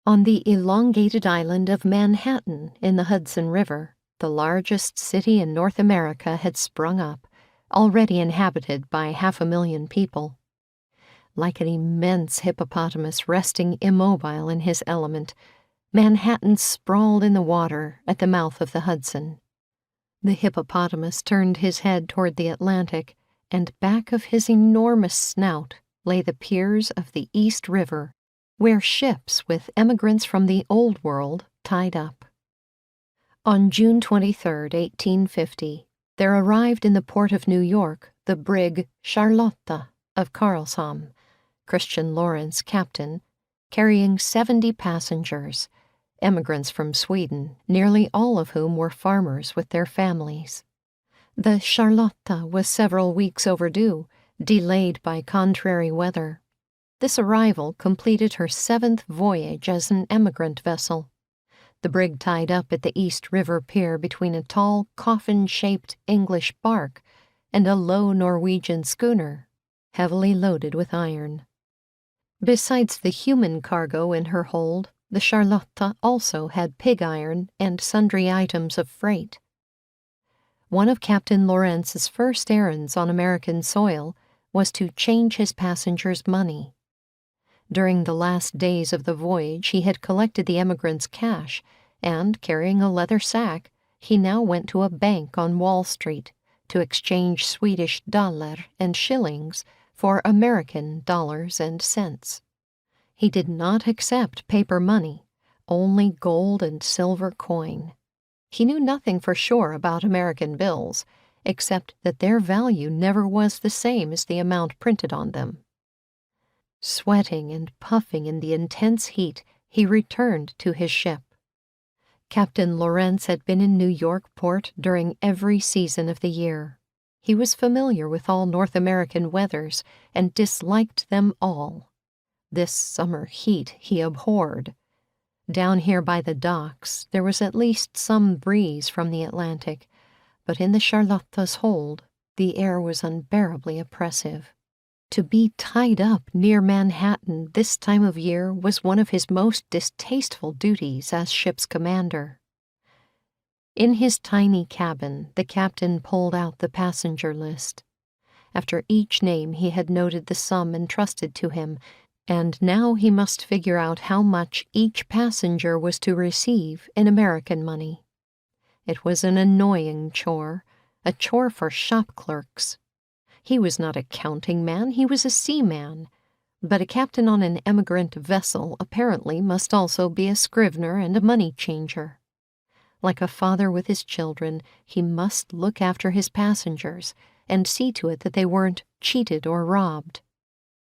On the elongated island of Manhattan in the Hudson River, the largest city in North America had sprung up, already inhabited by 500,000 people. Like an immense hippopotamus resting immobile in his element, Manhattan sprawled in the water at the mouth of the Hudson. The hippopotamus turned his head toward the Atlantic, and back of his enormous snout lay the piers of the East River, where ships with emigrants from the Old World tied up. On June 23, 1850, there arrived in the port of New York the brig Charlotta of Karlshamn, Christian Lawrence captain, carrying 70 passengers, emigrants from Sweden, nearly all of whom were farmers with their families. The Charlotta was several weeks overdue, delayed by contrary weather. This arrival completed her 7th voyage as an emigrant vessel. The brig tied up at the East River pier between a tall, coffin-shaped English bark and a low Norwegian schooner, heavily loaded with iron. Besides the human cargo in her hold, the Charlotta also had pig iron and sundry items of freight. One of Captain Lawrence's first errands on American soil was to change his passengers' money. During the last days of the voyage, he had collected the emigrants' cash, and, carrying a leather sack, he now went to a bank on Wall Street to exchange Swedish daler and shillings for American dollars and cents. He did not accept paper money, only gold and silver coin. He knew nothing for sure about American bills, except that their value never was the same as the amount printed on them. Sweating and puffing in the intense heat, he returned to his ship. Captain Lawrence had been in New York port during every season of the year. He was familiar with all North American weathers and disliked them all. This summer heat he abhorred. Down here by the docks, there was at least some breeze from the Atlantic, but in the Charlotta's hold, the air was unbearably oppressive. To be tied up near Manhattan this time of year was one of his most distasteful duties as ship's commander. In his tiny cabin, the captain pulled out the passenger list. After each name he had noted the sum entrusted to him, and now he must figure out how much each passenger was to receive in American money. It was an annoying chore, a chore for shop clerks. He was not a counting man, he was a seaman, but a captain on an emigrant vessel apparently must also be a scrivener and a money changer. Like a father with his children, he must look after his passengers and see to it that they weren't cheated or robbed.